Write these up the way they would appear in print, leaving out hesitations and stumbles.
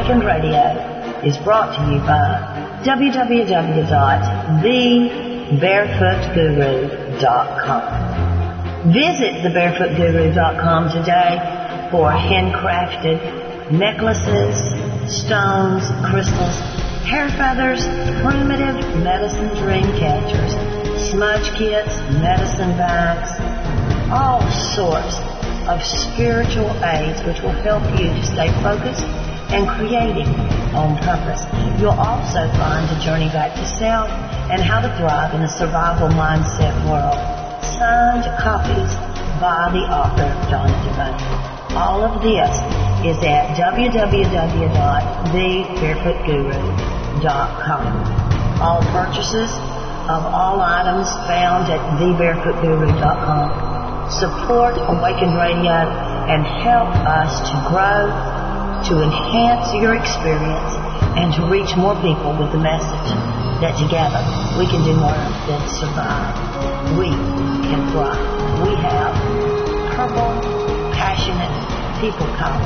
Awakened Radio is brought to you by www.thebarefootguru.com. Visit thebarefootguru.com today for handcrafted necklaces, stones, crystals, hair feathers, primitive medicine dream catchers, smudge kits, medicine bags, all sorts of spiritual aids which will help you to stay focused and creating on purpose. You'll also find a journey back to self and how to thrive in a survival mindset world. Signed copies by the author, Donna Devane. All of this is at www.thebarefootguru.com. All purchases of all items found at thebarefootguru.com support Awakened Radio and help us to grow, to enhance your experience, and to reach more people with the message that together we can do more than survive. We can thrive. We have purple, passionate people power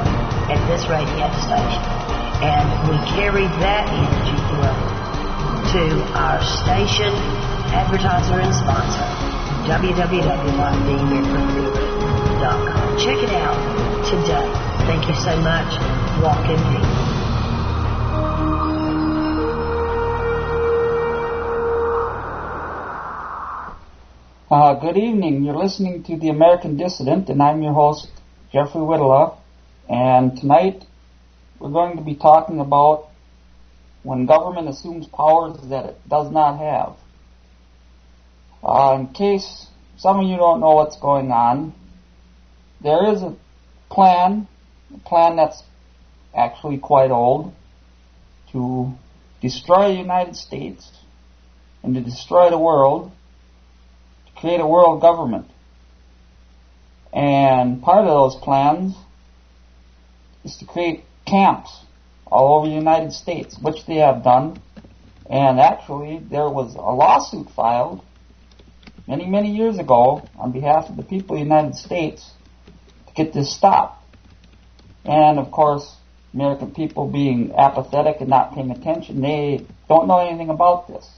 at this radio station, and we carry that energy through to our station, advertiser, and sponsor, www.thebarefootguru.com. Check it out today. Thank you so much. Walk in peace. Good evening. You're listening to the American Dissident, and I'm your host, Jeffrey Whittela. And tonight we're going to be talking about when government assumes powers that it does not have. In case some of you don't know what's going on, there is a plan that's actually quite old, to destroy the United States and to destroy the world, to create a world government. And part of those plans is to create camps all over the United States, which they have done. And actually, there was a lawsuit filed many, many years ago on behalf of the people of the United States to get this stopped. And of course, American people being apathetic and not paying attention, they don't know anything about this.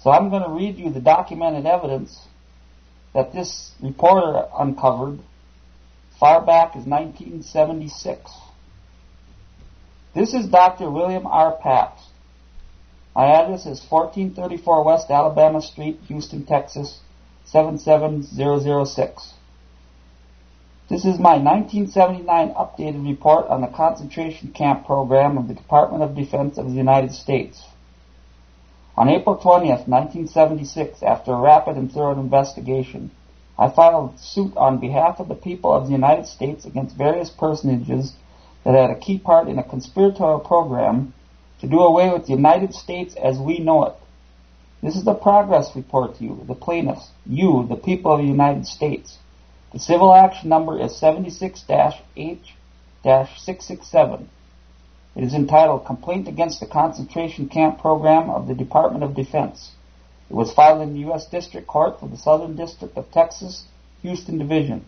So I'm going to read you the documented evidence that this reporter uncovered far back as 1976. This is Dr. William R. Pabst. My address is 1434 West Alabama Street, Houston, Texas, 77006. This is my 1979 updated report on the concentration camp program of the Department of Defense of the United States. On April 20th, 1976, after a rapid and thorough investigation, I filed suit on behalf of the people of the United States against various personages that had a key part in a conspiratorial program to do away with the United States as we know it. This is the progress report to you, the plaintiffs, you, the people of the United States. The civil action number is 76-H-667. It is entitled Complaint Against the Concentration Camp Program of the Department of Defense. It was filed in the U.S. District Court for the Southern District of Texas, Houston Division.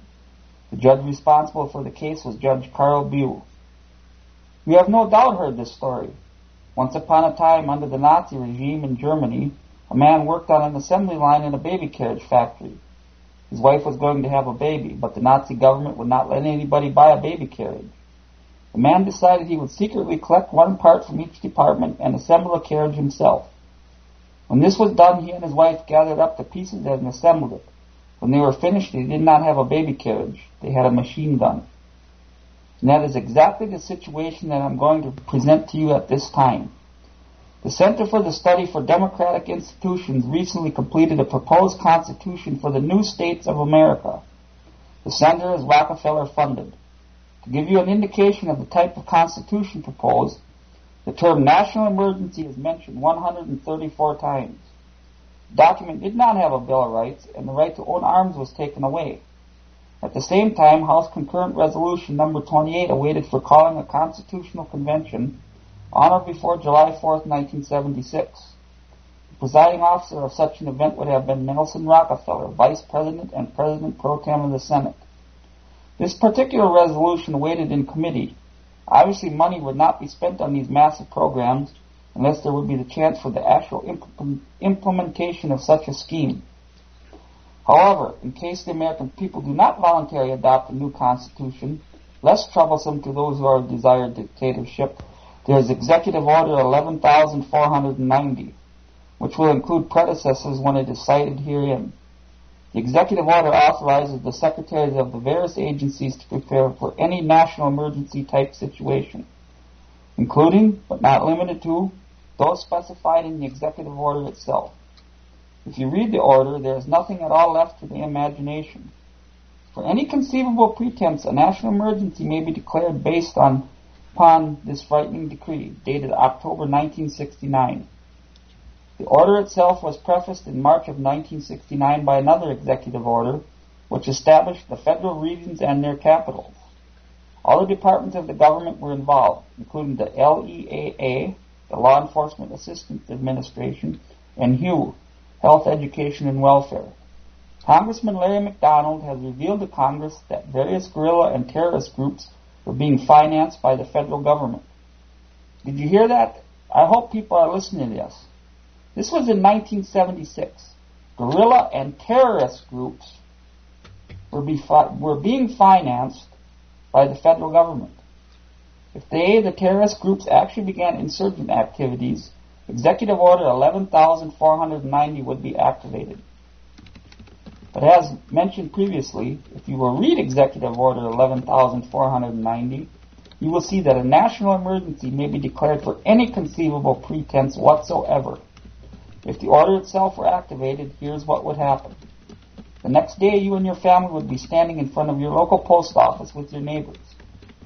The judge responsible for the case was Judge Carl Buell. You have no doubt heard this story. Once upon a time, under the Nazi regime in Germany, a man worked on an assembly line in a baby carriage factory. His wife was going to have a baby, but the Nazi government would not let anybody buy a baby carriage. The man decided he would secretly collect one part from each department and assemble a carriage himself. When this was done, he and his wife gathered up the pieces and assembled it. When they were finished, they did not have a baby carriage. They had a machine gun. And that is exactly the situation that I'm going to present to you at this time. The Center for the Study for Democratic Institutions recently completed a proposed constitution for the new states of America. The center is Rockefeller funded. To give you an indication of the type of constitution proposed, the term national emergency is mentioned 134 times. The document did not have a Bill of Rights, and the right to own arms was taken away. At the same time, House Concurrent Resolution number 28 awaited for calling a constitutional convention on or before July 4, 1976. The presiding officer of such an event would have been Nelson Rockefeller, Vice President and President Pro Tem of the Senate. This particular resolution awaited in committee, Obviously, money would not be spent on these massive programs unless there would be the chance for the actual implementation of such a scheme. However, in case the American people do not voluntarily adopt a new constitution, less troublesome to those who are desire dictatorship, there is Executive Order 11,490, which will include predecessors when it is cited herein. The Executive Order authorizes the secretaries of the various agencies to prepare for any national emergency type situation, including, but not limited to, those specified in the Executive Order itself. If you read the order, there is nothing at all left to the imagination. For any conceivable pretense, a national emergency may be declared based upon this frightening decree, dated October 1969. The order itself was prefaced in March of 1969 by another executive order, which established the federal regions and their capitals. All the departments of the government were involved, including the LEAA, the Law Enforcement Assistance Administration, and HUE, Health, Education, and Welfare. Congressman Larry McDonald has revealed to Congress that various guerrilla and terrorist groups were being financed by the federal government. Did you hear that? I hope people are listening to this. This was in 1976. Guerrilla and terrorist groups were being financed by the federal government. If the terrorist groups actually began insurgent activities, Executive Order 11,490 would be activated. But as mentioned previously, if you will read Executive Order 11,490, you will see that a national emergency may be declared for any conceivable pretense whatsoever. If the order itself were activated, here's what would happen. The next day, you and your family would be standing in front of your local post office with your neighbors,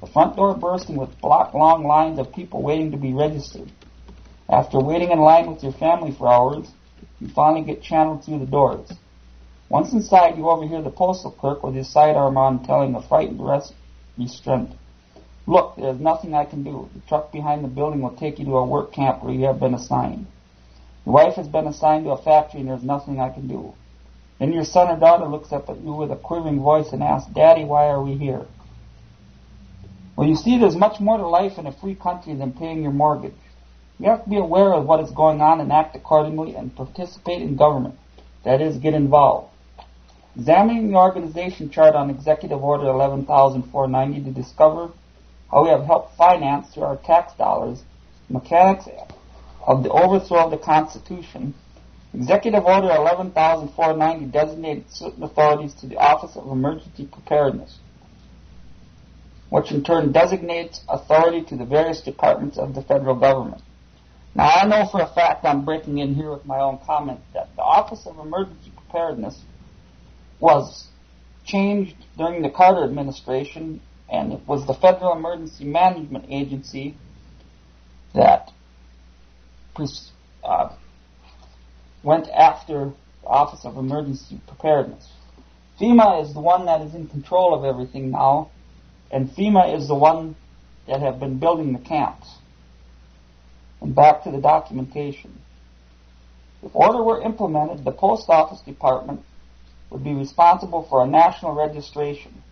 the front door bursting with block-long lines of people waiting to be registered. After waiting in line with your family for hours, you finally get channeled through the doors. Once inside, you overhear the postal clerk with his sidearm on telling a frightened restraint, "Look, there is nothing I can do. The truck behind the building will take you to a work camp where you have been assigned. Your wife has been assigned to a factory and there's nothing I can do." Then your son or daughter looks up at you with a quivering voice and asks, "Daddy, why are we here?" Well, you see, there's much more to life in a free country than paying your mortgage. You have to be aware of what is going on and act accordingly and participate in government. That is, get involved. Examining the organization chart on Executive Order 11,490 to discover how we have helped finance through our tax dollars the mechanics of the overthrow of the Constitution, Executive Order 11,490 designated certain authorities to the Office of Emergency Preparedness, which in turn designates authority to the various departments of the federal government. Now, I know for a fact, I'm breaking in here with my own comment, that the Office of Emergency Preparedness was changed during the Carter administration, and it was the Federal Emergency Management Agency that went after the Office of Emergency Preparedness. FEMA is the one that is in control of everything now, and FEMA is the one that have been building the camps. And back to the documentation. If order were implemented, the Post Office Department would be responsible for a national registration.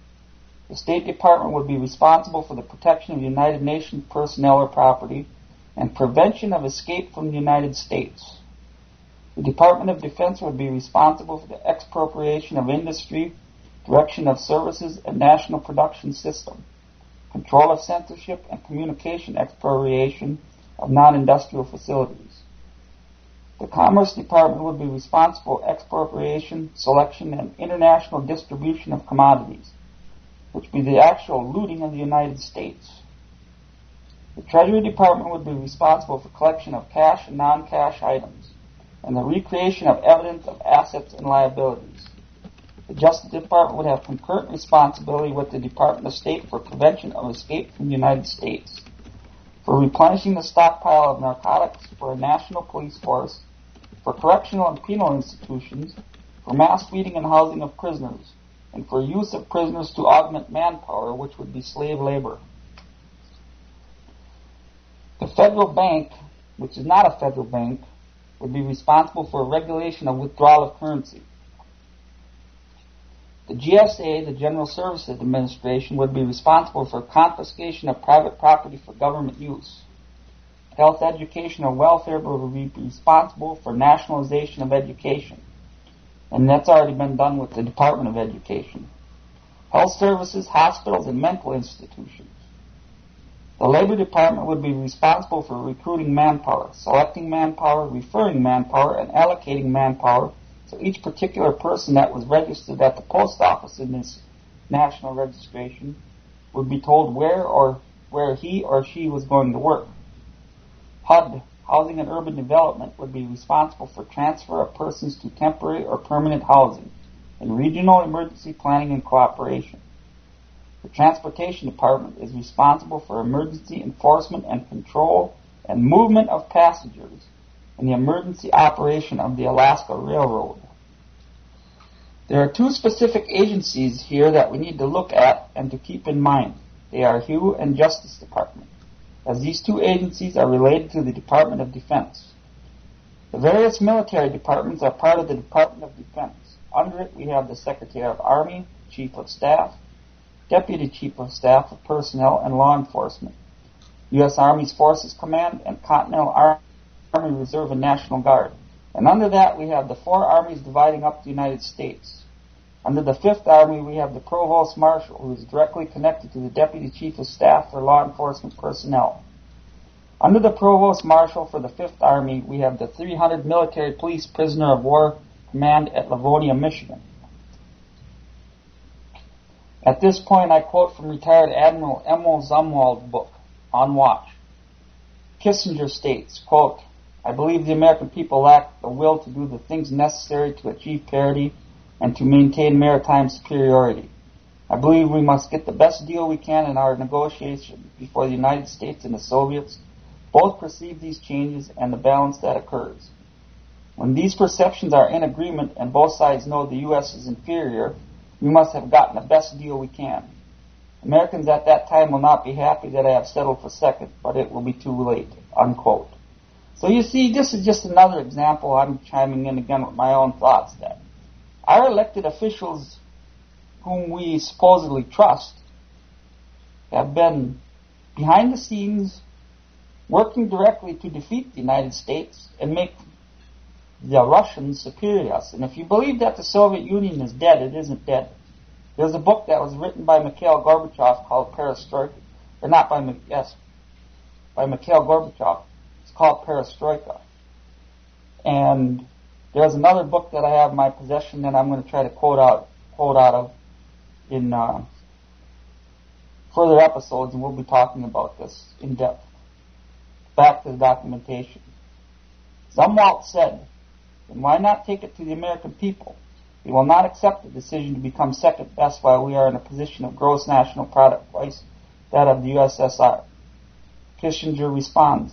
The State Department would be responsible for the protection of United Nations personnel or property and prevention of escape from the United States. The Department of Defense would be responsible for the expropriation of industry, direction of services and national production system, control of censorship and communication expropriation of non-industrial facilities. The Commerce Department would be responsible for expropriation, selection, and international distribution of commodities, which would be the actual looting of the United States. The Treasury Department would be responsible for collection of cash and non-cash items, and the recreation of evidence of assets and liabilities. The Justice Department would have concurrent responsibility with the Department of State for prevention of escape from the United States, for replenishing the stockpile of narcotics for a national police force, for correctional and penal institutions, for mass feeding and housing of prisoners, and for use of prisoners to augment manpower, which would be slave labor. The federal bank, which is not a federal bank, would be responsible for regulation of withdrawal of currency. The GSA, the General Services Administration, would be responsible for confiscation of private property for government use. Health, education, or welfare would be responsible for nationalization of education. And that's already been done with the Department of Education. Health services, hospitals, and mental institutions. The Labor Department would be responsible for recruiting manpower, selecting manpower, referring manpower, and allocating manpower, so each particular person that was registered at the post office in this national registration would be told where he or she was going to work. HUD, Housing and Urban Development, would be responsible for transfer of persons to temporary or permanent housing and regional emergency planning and cooperation. The Transportation Department is responsible for emergency enforcement and control and movement of passengers in the emergency operation of the Alaska Railroad. There are two specific agencies here that we need to look at and to keep in mind. They are HUE and Justice Department, as these two agencies are related to the Department of Defense. The various military departments are part of the Department of Defense. Under it, we have the Secretary of Army, Chief of Staff, Deputy Chief of Staff of Personnel and Law Enforcement, U.S. Army's Forces Command, and Continental Army Reserve and National Guard. And under that, we have the four armies dividing up the United States. Under the Fifth Army, we have the Provost Marshal, who is directly connected to the Deputy Chief of Staff for Law Enforcement Personnel. Under the Provost Marshal for the Fifth Army, we have the 300 Military Police Prisoner of War Command at Livonia, Michigan. At this point, I quote from retired Admiral Emil Zumwald's book, On Watch. Kissinger states, quote, I believe the American people lack the will to do the things necessary to achieve parity and to maintain maritime superiority. I believe we must get the best deal we can in our negotiations before the United States and the Soviets both perceive these changes and the balance that occurs. When these perceptions are in agreement and both sides know the U.S. is inferior, we must have gotten the best deal we can. Americans at that time will not be happy that I have settled for second, but it will be too late, unquote. So you see, this is just another example. I'm chiming in again with my own thoughts that our elected officials, whom we supposedly trust, have been behind the scenes working directly to defeat the United States and make the Russians superior to us. And if you believe that the Soviet Union is dead, it isn't dead. There's a book that was written by Mikhail Gorbachev called Perestroika, or not by by Mikhail Gorbachev. It's called Perestroika. And there's another book that I have in my possession that I'm going to try to quote out of in further episodes, and we'll be talking about this in depth. Back to the documentation. Zumwalt said, then why not take it to the American people? We will not accept the decision to become second best while we are in a position of gross national product twice that of the USSR. Kissinger responds,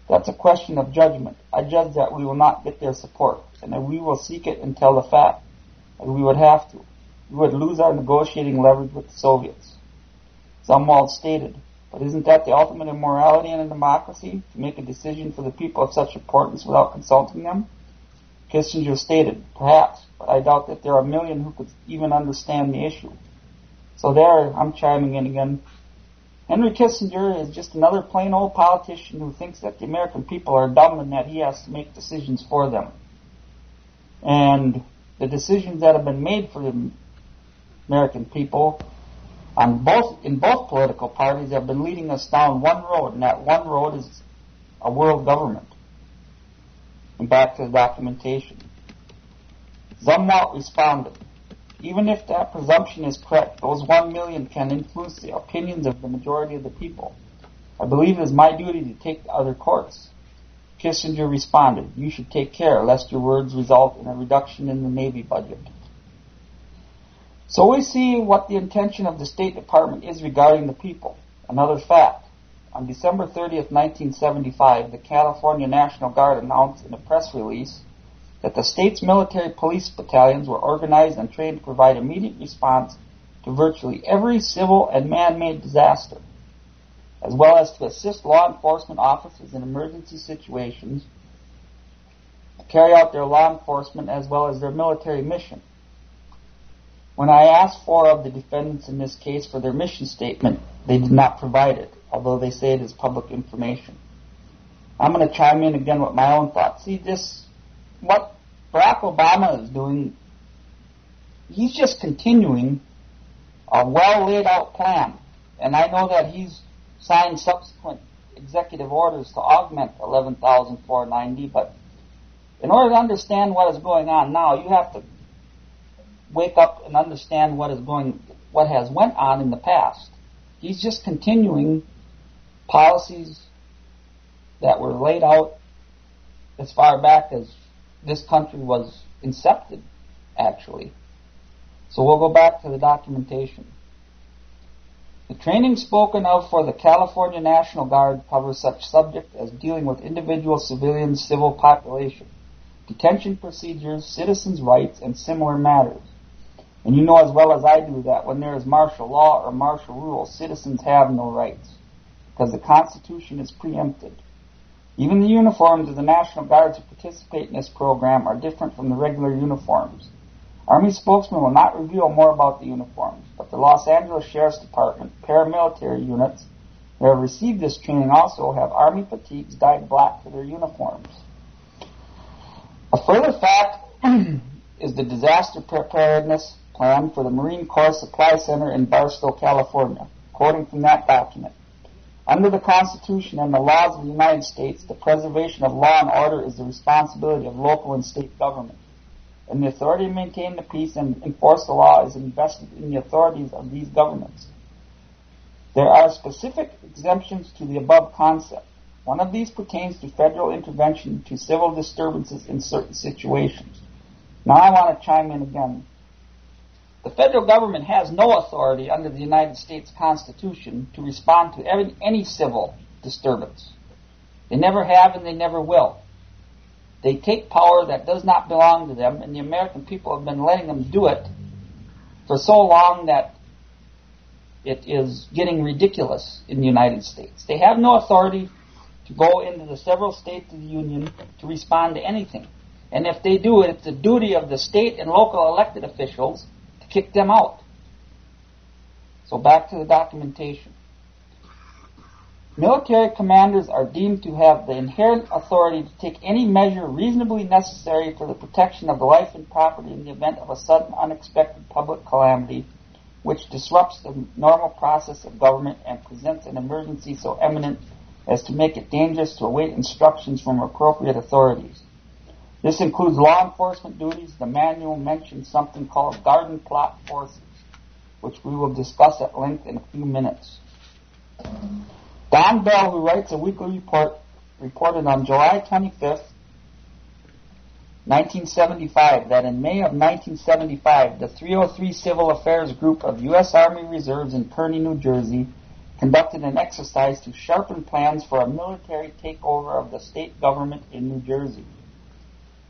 that's a question of judgment. I judge that we will not get their support, and that we will seek it until the fact, as we would have to. We would lose our negotiating leverage with the Soviets. Zumwalt stated, but isn't that the ultimate immorality in a democracy, to make a decision for the people of such importance without consulting them? Kissinger stated, perhaps, but I doubt that there are a million who could even understand the issue. So there, I'm chiming in again. Henry Kissinger is just another plain old politician who thinks that the American people are dumb and that he has to make decisions for them. And the decisions that have been made for the American people in both political parties have been leading us down one road, and that one road is a world government. And back to the documentation. Zumwalt responded, even if that presumption is correct, those 1 million can influence the opinions of the majority of the people. I believe it is my duty to take the other course. Kissinger responded, you should take care lest your words result in a reduction in the Navy budget. So we see what the intention of the State Department is regarding the people. Another fact. On December 30th, 1975, the California National Guard announced in a press release that the state's military police battalions were organized and trained to provide immediate response to virtually every civil and man-made disaster, as well as to assist law enforcement officers in emergency situations to carry out their law enforcement as well as their military mission. When I asked 4 of the defendants in this case for their mission statement, they did not provide it, although they say it is public information. I'm going to chime in again with my own thoughts. See, what Barack Obama is doing, he's just continuing a well-laid-out plan. And I know that he's signed subsequent executive orders to augment 11,490, but in order to understand what is going on now, you have to wake up and understand what has went on in the past. He's just continuing policies that were laid out as far back as this country was incepted, actually. So we'll go back to the documentation. The training spoken of for the California National Guard covers such subjects as dealing with individual civilian civil population, detention procedures, citizens' rights, and similar matters. And you know as well as I do that when there is martial law or martial rule, citizens have no rights, because the Constitution is preempted. Even the uniforms of the National Guards who participate in this program are different from the regular uniforms. Army spokesman will not reveal more about the uniforms, but the Los Angeles Sheriff's Department paramilitary units who have received this training also have Army fatigues dyed black for their uniforms. A further fact is the disaster preparedness plan for the Marine Corps Supply Center in Barstow, California. Quoting from that document, under the Constitution and the laws of the United States, the preservation of law and order is the responsibility of local and state government, and the authority to maintain the peace and enforce the law is invested in the authorities of these governments. There are specific exemptions to the above concept. One of these pertains to federal intervention to civil disturbances in certain situations. Now I want to chime in again. The federal government has no authority under the United States Constitution to respond to any civil disturbance. They never have and they never will. They take power that does not belong to them, and the American people have been letting them do it for so long that it is getting ridiculous in the United States. They have no authority to go into the several states of the Union to respond to anything. And if they do it, it's the duty of the state and local elected officials to kick them out. So back to the documentation. Military commanders are deemed to have the inherent authority to take any measure reasonably necessary for the protection of the life and property in the event of a sudden, unexpected public calamity which disrupts the normal process of government and presents an emergency so imminent as to make it dangerous to await instructions from appropriate authorities. This includes law enforcement duties. The manual mentions something called garden plot forces, which we will discuss at length in a few minutes. Don Bell, who writes a weekly report, reported on July 25th, 1975, that in May of 1975, the 303 Civil Affairs Group of U.S. Army Reserves in Kearney, New Jersey, conducted an exercise to sharpen plans for a military takeover of the state government in New Jersey.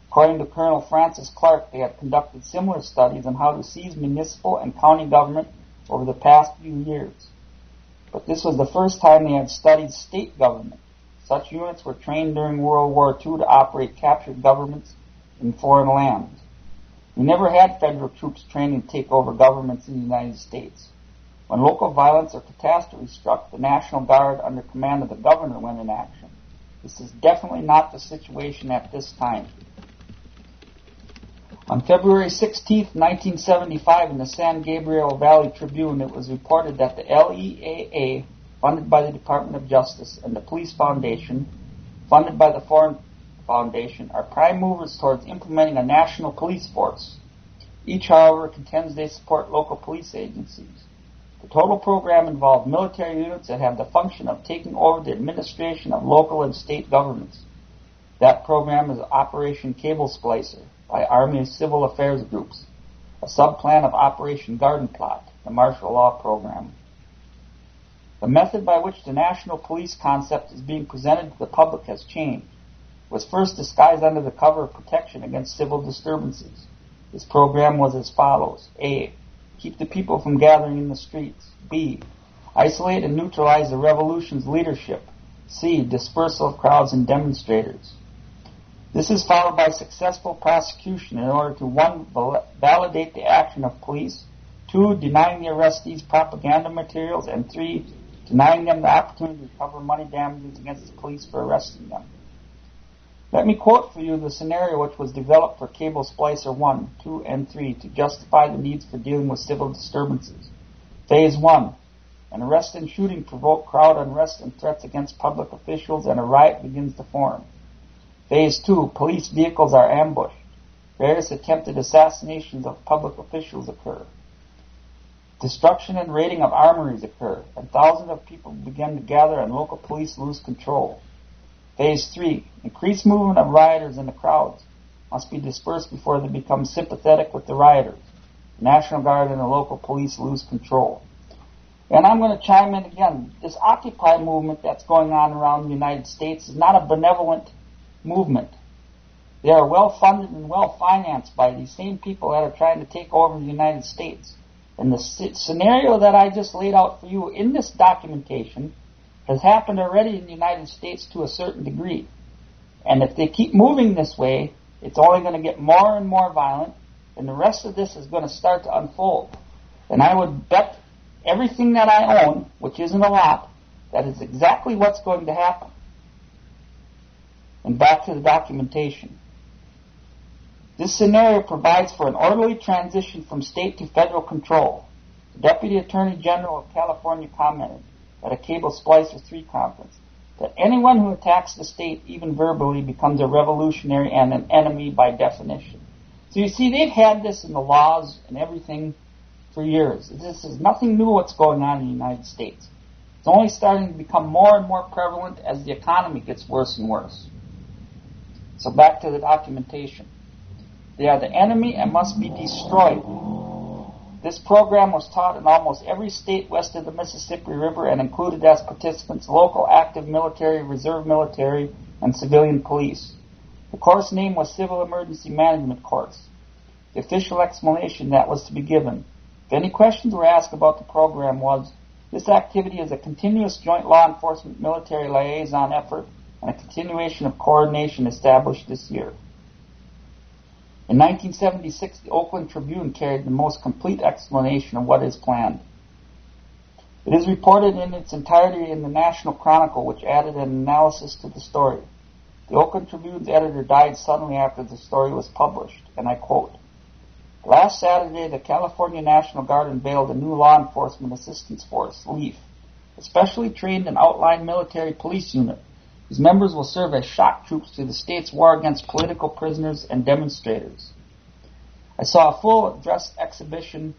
According to Colonel Francis Clark, they had conducted similar studies on how to seize municipal and county government over the past few years. But this was the first time they had studied state government. Such units were trained during World War II to operate captured governments in foreign lands. We never had federal troops trained to take over governments in the United States. When local violence or catastrophe struck, the National Guard under command of the governor went in action. This is definitely not the situation at this time. On February 16, 1975, in the San Gabriel Valley Tribune, it was reported that the LEAA, funded by the Department of Justice, and the Police Foundation, funded by the Foreign Foundation, are prime movers towards implementing a national police force. Each, however, contends they support local police agencies. The total program involved military units that have the function of taking over the administration of local and state governments. That program is Operation Cable Splicer by Army Civil Affairs Groups, a subplan of Operation Garden Plot, the martial law program. The method by which the national police concept is being presented to the public has changed. It was first disguised under the cover of protection against civil disturbances. This program was as follows. A. Keep the people from gathering in the streets. B. Isolate and neutralize the revolution's leadership. C. Dispersal of crowds and demonstrators. This is followed by successful prosecution in order to, 1, validate the action of police, 2, denying the arrestees propaganda materials, and 3, denying them the opportunity to recover money damages against the police for arresting them. Let me quote for you the scenario which was developed for Cable Splicer 1, 2, and 3 to justify the needs for dealing with civil disturbances. Phase 1. An arrest and shooting provoke crowd unrest and threats against public officials, and a riot begins to form. Phase 2. Police vehicles are ambushed. Various attempted assassinations of public officials occur. Destruction and raiding of armories occur, and thousands of people begin to gather and local police lose control. Phase 3. Increased movement of rioters in the crowds must be dispersed before they become sympathetic with the rioters. The National Guard and the local police lose control. And I'm going to chime in again. This Occupy movement that's going on around the United States is not a benevolent movement. They are well-funded and well-financed by these same people that are trying to take over the United States. And the scenario that I just laid out for you in this documentation has happened already in the United States to a certain degree. And if they keep moving this way, it's only going to get more and more violent, and the rest of this is going to start to unfold. And I would bet everything that I own, which isn't a lot, that is exactly what's going to happen. And back to the documentation. This scenario provides for an orderly transition from state to federal control. The Deputy Attorney General of California commented at a Cable Splicer 3 conference that anyone who attacks the state, even verbally, becomes a revolutionary and an enemy by definition. So you see, they've had this in the laws and everything for years. This is nothing new what's going on in the United States. It's only starting to become more and more prevalent as the economy gets worse and worse. So back to the documentation. They are the enemy and must be destroyed. This program was taught in almost every state west of the Mississippi River and included as participants local active military, reserve military, and civilian police. The course name was Civil Emergency Management Course. The official explanation that was to be given, if any questions were asked about the program, was, this activity is a continuous joint law enforcement military liaison effort and a continuation of coordination established this year. In 1976, the Oakland Tribune carried the most complete explanation of what is planned. It is reported in its entirety in the National Chronicle, which added an analysis to the story. The Oakland Tribune's editor died suddenly after the story was published, and I quote, "Last Saturday, the California National Guard unveiled a new law enforcement assistance force, LEAF, a specially trained and outlined military police unit. These members will serve as shock troops to the state's war against political prisoners and demonstrators." I saw a full dress exhibition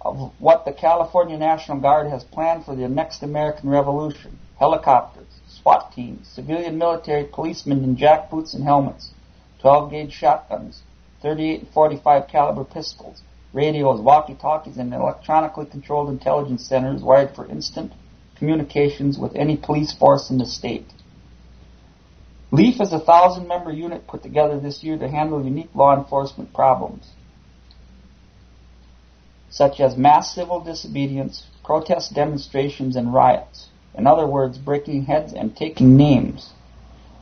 of what the California National Guard has planned for the next American Revolution. Helicopters, SWAT teams, civilian military policemen in jackboots and helmets, 12-gauge shotguns, 38 and 45 caliber pistols, radios, walkie-talkies, and electronically controlled intelligence centers wired for instant communications with any police force in the state. LEAF is a 1,000-member unit put together this year to handle unique law enforcement problems, such as mass civil disobedience, protest demonstrations, and riots. In other words, breaking heads and taking names.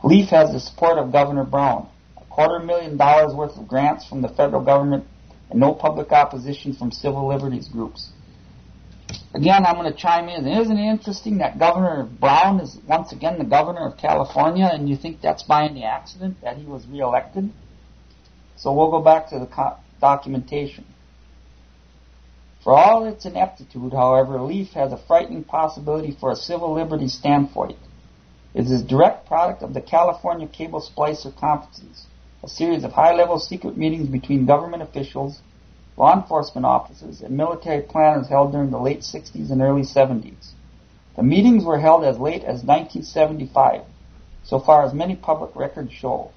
LEAF has the support of Governor Brown, $250,000 worth of grants from the federal government, and no public opposition from civil liberties groups. Again, I'm going to chime in. Isn't it interesting that Governor Brown is once again the governor of California, and you think that's by any accident that he was reelected? So we'll go back to the documentation. For all its ineptitude, however, LEAF has a frightening possibility for a civil liberties standpoint. It is a direct product of the California Cable Splicer Conferences, a series of high-level secret meetings between government officials, law enforcement officers, and military planners held during the late 60s and early 70s. The meetings were held as late as 1975, so far as many public records show.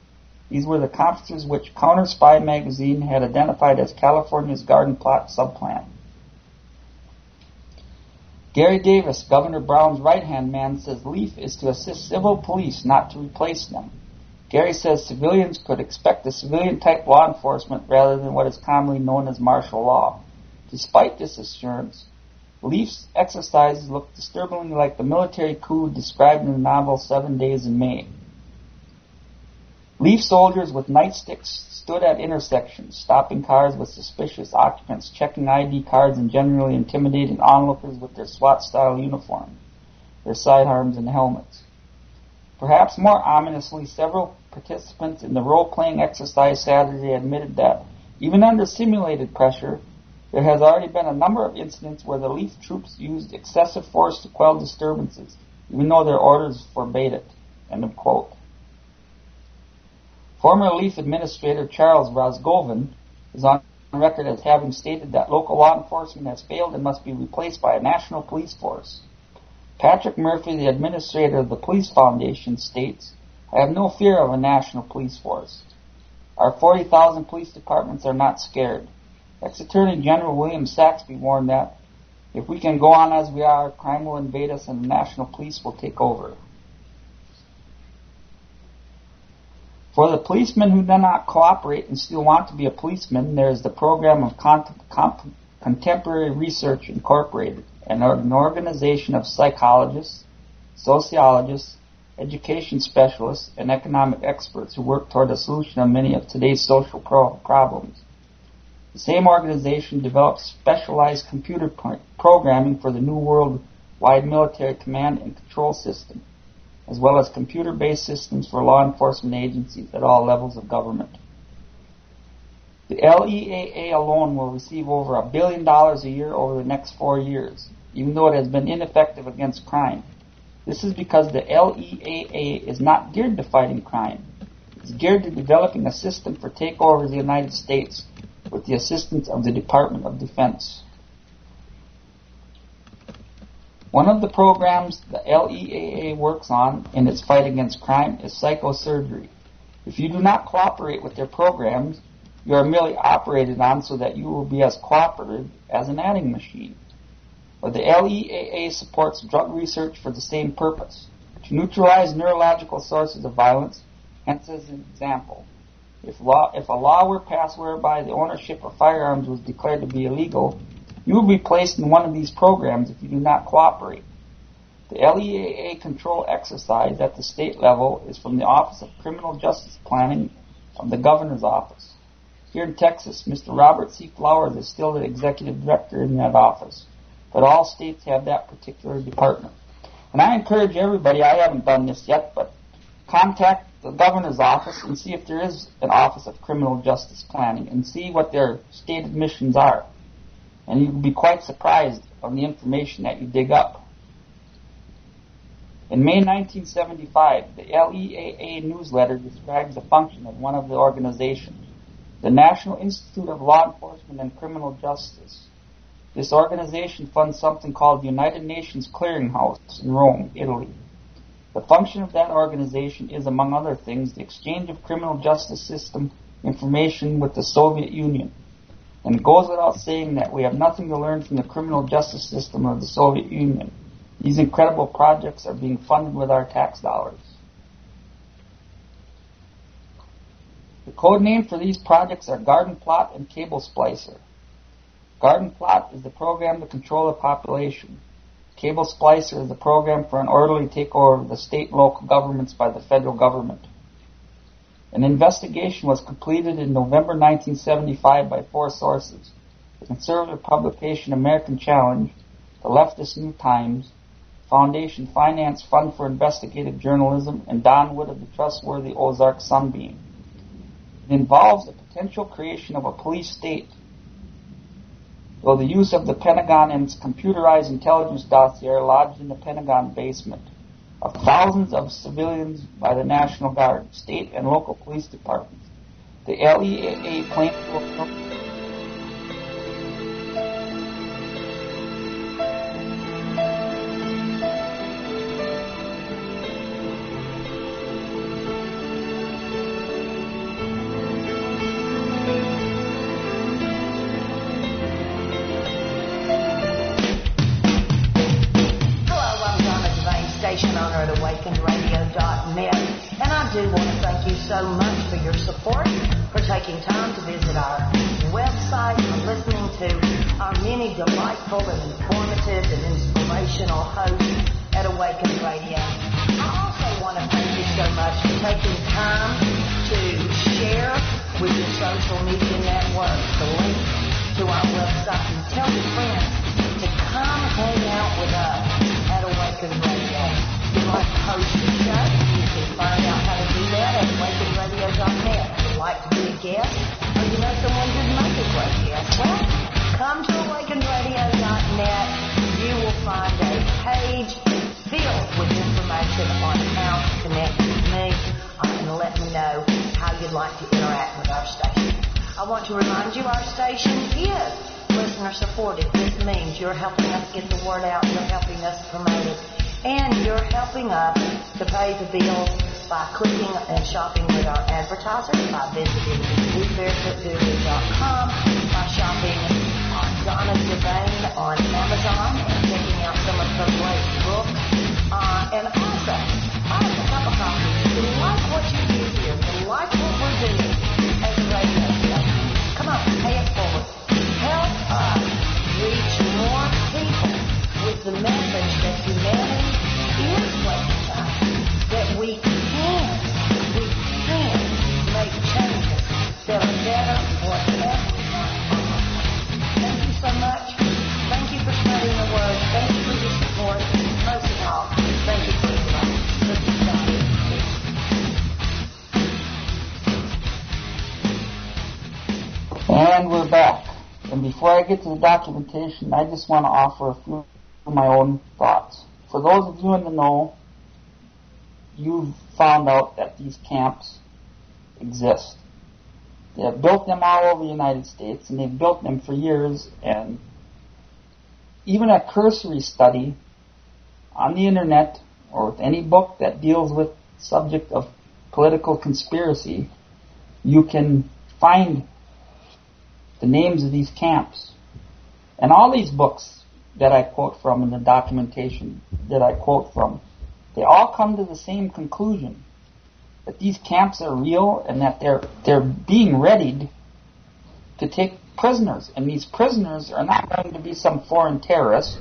These were the conferences which Counter Spy magazine had identified as California's Garden Plot subplan. Gary Davis, Governor Brown's right-hand man, says LEAF is to assist civil police, not to replace them. Gary says civilians could expect a civilian-type law enforcement rather than what is commonly known as martial law. Despite this assurance, LEAF's exercises look disturbingly like the military coup described in the novel 7 Days in May. Leaf soldiers with nightsticks stood at intersections, stopping cars with suspicious occupants, checking ID cards, and generally intimidating onlookers with their SWAT-style uniforms, their sidearms, and helmets. Perhaps more ominously, several participants in the role-playing exercise Saturday admitted that, even under simulated pressure, there has already been a number of incidents where the Leaf troops used excessive force to quell disturbances, even though their orders forbade it. End of quote. Former Leaf Administrator Charles Rosgovan is on record as having stated that local law enforcement has failed and must be replaced by a national police force. Patrick Murphy, the administrator of the Police Foundation, states, "I have no fear of a national police force. Our 40,000 police departments are not scared." Ex-Attorney General William Saxby warned that if we can go on as we are, crime will invade us and the national police will take over. For the policemen who do not cooperate and still want to be a policeman, there is the program of Contemporary Research Incorporated, an organization of psychologists, sociologists, education specialists, and economic experts who work toward a solution of many of today's social problems. The same organization develops specialized computer programming for the New World-wide military command and control system, as well as computer-based systems for law enforcement agencies at all levels of government. The LEAA alone will receive over $1 billion a year over the next 4 years, even though it has been ineffective against crime. This is because the LEAA is not geared to fighting crime. It's geared to developing a system for takeover of the United States with the assistance of the Department of Defense. One of the programs the LEAA works on in its fight against crime is psychosurgery. If you do not cooperate with their programs, you are merely operated on so that you will be as cooperative as an adding machine. But the LEAA supports drug research for the same purpose, to neutralize neurological sources of violence. Hence, as an example, if a law were passed whereby the ownership of firearms was declared to be illegal, you will be placed in one of these programs if you do not cooperate. The LEAA control exercise at the state level is from the Office of Criminal Justice Planning of the Governor's Office. Here in Texas, Mr. Robert C. Flowers is still the executive director in that office, but all states have that particular department. And I encourage everybody, I haven't done this yet, but contact the governor's office and see if there is an Office of Criminal Justice Planning and see what their stated missions are. And you'll be quite surprised on the information that you dig up. In May 1975, the LEAA newsletter describes the function of one of the organizations, the National Institute of Law Enforcement and Criminal Justice. This organization funds something called the United Nations Clearinghouse in Rome, Italy. The function of that organization is, among other things, the exchange of criminal justice system information with the Soviet Union. And it goes without saying that we have nothing to learn from the criminal justice system of the Soviet Union. These incredible projects are being funded with our tax dollars. The code name for these projects are Garden Plot and Cable Splicer. Garden Plot is the program to control the population. Cable Splicer is the program for an orderly takeover of the state and local governments by the federal government. An investigation was completed in November 1975 by 4 sources: the conservative publication American Challenge, the leftist New Times, Foundation Finance Fund for Investigative Journalism, and Don Wood of the trustworthy Ozark Sunbeam. It involves the potential creation of a police state, though the use of the Pentagon and its computerized intelligence dossier are lodged in the Pentagon basement, of thousands of civilians by the National Guard, state and local police departments. The LEAA claims to owner at awakenedradio.net, and I do want to thank you so much for your support, for taking time to visit our website, and listening to our many delightful and informative and inspirational hosts at Awaken Radio. I also want to thank you you so much for taking time to share with your social media networks the link to our website, and tell your friends to come hang out with us at Awaken Radio. If you'd like to host the show, you can find out how to do that at awakenradio.net. If you'd like to be a guest, or you know someone who'd make a great guest, well, come to awakenradio.net. You will find a page filled with information on how to connect with me and let me know how you'd like to interact with our station. I want to remind you our station is listener supported. This means you're helping us get the word out, you're helping us promote it, and you're helping us to pay the bills by clicking and shopping with our advertisers, by visiting thebarefootguru.com, by shopping on Donna Devane on Amazon and checking out some of her great books. And also, buy us a cup of coffee. If you like what you do here, if you like what we're doing as a radio station, come on, pay it forward. Help us reach more people with the message that humanity is waking up, that we can make changes that are better for everyone. Thank you so much. Thank you for spreading the word. Thank you for your support. Most of all, thank you for your love. And we're back. And before I get to the documentation, I just want to offer a few of my own thoughts. For those of you in the know, you've found out that these camps exist. They have built them all over the United States, and they've built them for years, and even a cursory study on the internet or with any book that deals with the subject of political conspiracy, you can find the names of these camps. And all these books that I quote from and the documentation that I quote from, they all come to the same conclusion, that these camps are real and that they're being readied to take prisoners. And these prisoners are not going to be some foreign terrorist.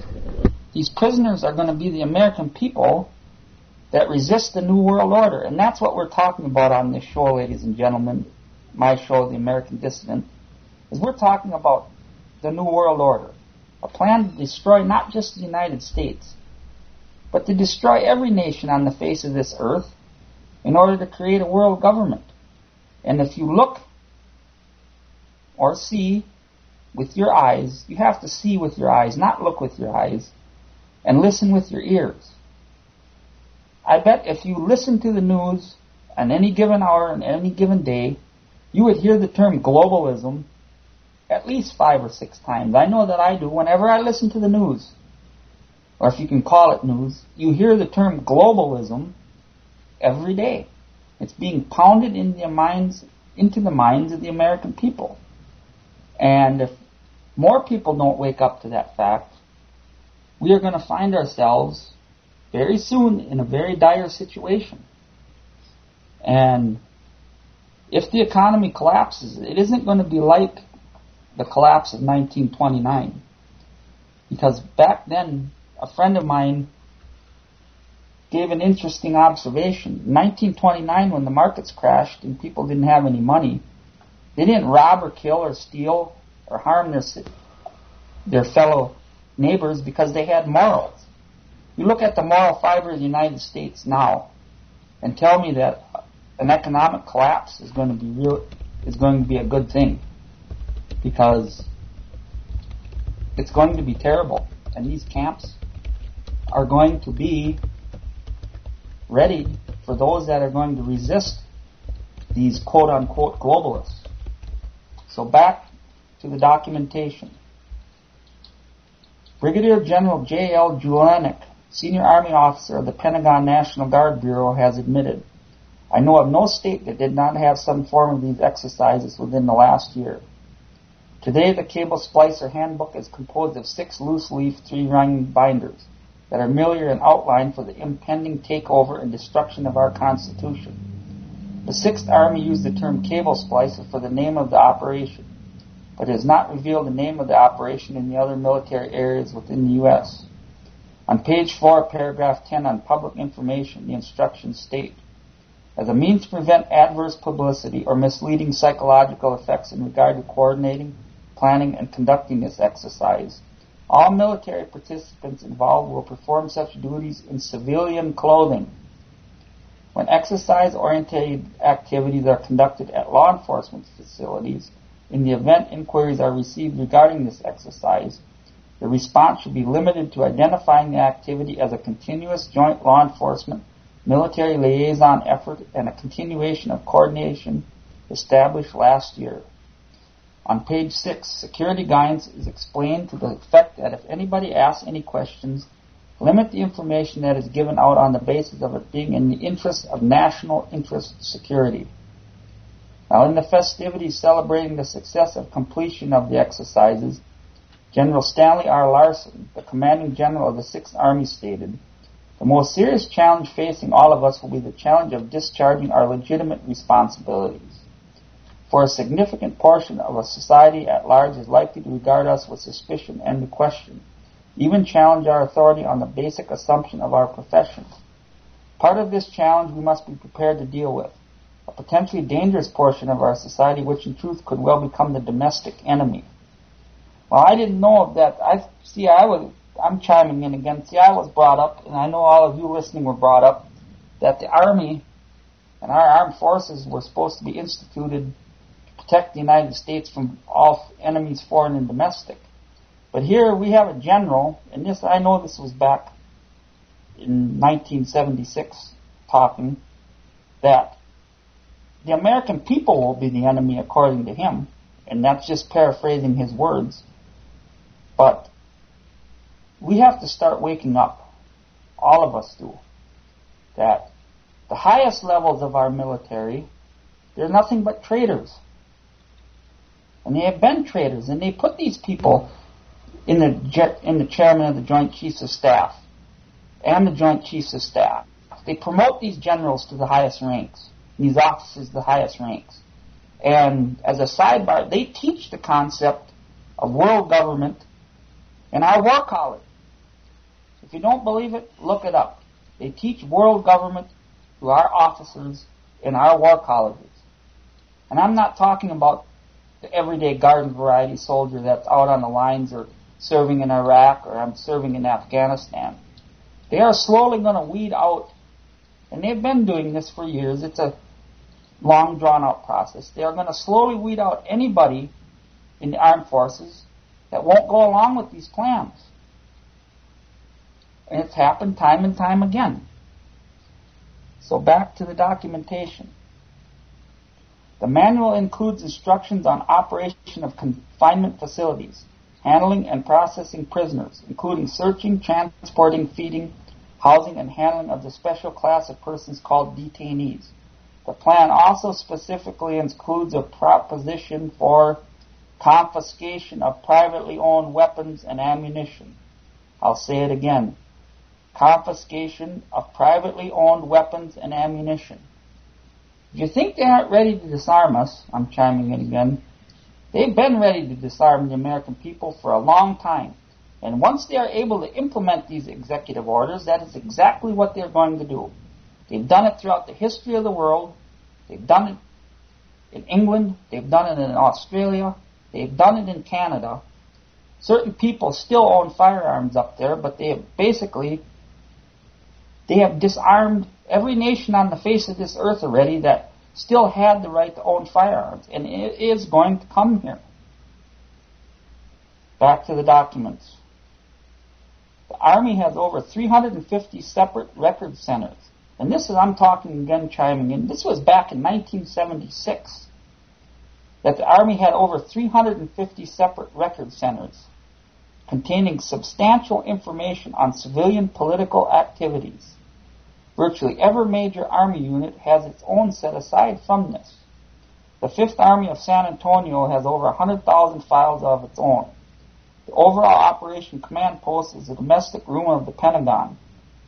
These prisoners are going to be the American people that resist the New World Order. And that's what we're talking about on this show, ladies and gentlemen, my show, The American Dissident, is we're talking about the New World Order, a plan to destroy not just the United States, but to destroy every nation on the face of this earth in order to create a world government. And if you look or see with your eyes, you have to see with your eyes, not look with your eyes, and listen with your ears. I bet if you listen to the news on any given hour and any given day, you would hear the term globalism at least 5 or 6 times. I know that I do. Whenever I listen to the news, or if you can call it news, you hear the term globalism every day. It's being pounded into the minds of the American people. And if more people don't wake up to that fact, we are going to find ourselves very soon in a very dire situation. And if the economy collapses, it isn't going to be like the collapse of 1929. Because back then, a friend of mine gave an interesting observation. In 1929, when the markets crashed and people didn't have any money, they didn't rob or kill or steal or harm their fellow neighbors because they had morals. You look at the moral fiber of the United States now and tell me that an economic collapse is going to be a good thing, because it's going to be terrible, and these camps are going to be ready for those that are going to resist these quote-unquote globalists. So back to the documentation. Brigadier General J.L. Julenik, Senior Army Officer of the Pentagon National Guard Bureau, has admitted, "I know of no state that did not have some form of these exercises within the last year. Today, the Cable Splicer Handbook is composed of 6 loose-leaf, 3-ring binders that are merely an outline for the impending takeover and destruction of our Constitution. The 6th Army used the term cable splicer for the name of the operation, but it has not revealed the name of the operation in the other military areas within the U.S. On page 4, paragraph 10 on public information, the instructions state, as a means to prevent adverse publicity or misleading psychological effects in regard to coordinating, planning, and conducting this exercise. All military participants involved will perform such duties in civilian clothing. When exercise-oriented activities are conducted at law enforcement facilities, in the event inquiries are received regarding this exercise, the response should be limited to identifying the activity as a continuous joint law enforcement military liaison effort and a continuation of coordination established last year. On page 6, security guidance is explained to the effect that if anybody asks any questions, limit the information that is given out on the basis of it being in the interest of national interest security. Now, in the festivities celebrating the success of completion of the exercises, General Stanley R. Larson, the commanding general of the 6th Army, stated, "The most serious challenge facing all of us will be the challenge of discharging our legitimate responsibilities. For a significant portion of a society at large is likely to regard us with suspicion and to question, even challenge our authority on the basic assumption of our profession. Part of this challenge we must be prepared to deal with, a potentially dangerous portion of our society which in truth could well become the domestic enemy." Well, I didn't know that. I'm chiming in again. See, I was brought up, and I know all of you listening were brought up, that the Army and our armed forces were supposed to be instituted to protect the United States from all enemies, foreign and domestic. But here we have a general, and this, I know this was back in 1976, talking that the American people will be the enemy according to him, and that's just paraphrasing his words. But we have to start waking up, all of us do, that the highest levels of our military, they're nothing but traitors. And they have been traitors, and they put these people in the chairman of the Joint Chiefs of Staff and the Joint Chiefs of Staff. They promote these generals to the highest ranks, these officers to the highest ranks. And as a sidebar, they teach the concept of world government in our war college. If you don't believe it, look it up. They teach world government to our officers in our war colleges. And I'm not talking about the everyday garden variety soldier that's out on the lines or serving in Iraq or I'm serving in Afghanistan. They are slowly going to weed out, and they've been doing this for years. It's a long, drawn-out process. They are going to slowly weed out anybody in the armed forces that won't go along with these plans. And it's happened time and time again. So back to the documentation. The manual includes instructions on operation of confinement facilities, handling and processing prisoners, including searching, transporting, feeding, housing, and handling of the special class of persons called detainees. The plan also specifically includes a proposition for confiscation of privately owned weapons and ammunition. I'll say it again. Confiscation of privately owned weapons and ammunition. If you think they aren't ready to disarm us, I'm chiming in again, they've been ready to disarm the American people for a long time. And once they are able to implement these executive orders, that is exactly what they're going to do. They've done it throughout the history of the world. They've done it in England. They've done it in Australia. They've done it in Canada. Certain people still own firearms up there, but they have disarmed every nation on the face of this earth already that still had the right to own firearms, and it is going to come here. Back to the documents. The Army has over 350 separate record centers, and this is, I'm talking again, chiming in, this was back in 1976, that the Army had over 350 separate record centers containing substantial information on civilian political activities. Virtually every major Army unit has its own set aside from this. The 5th Army of San Antonio has over 100,000 files of its own. The overall Operation Command Post is a domestic room of the Pentagon.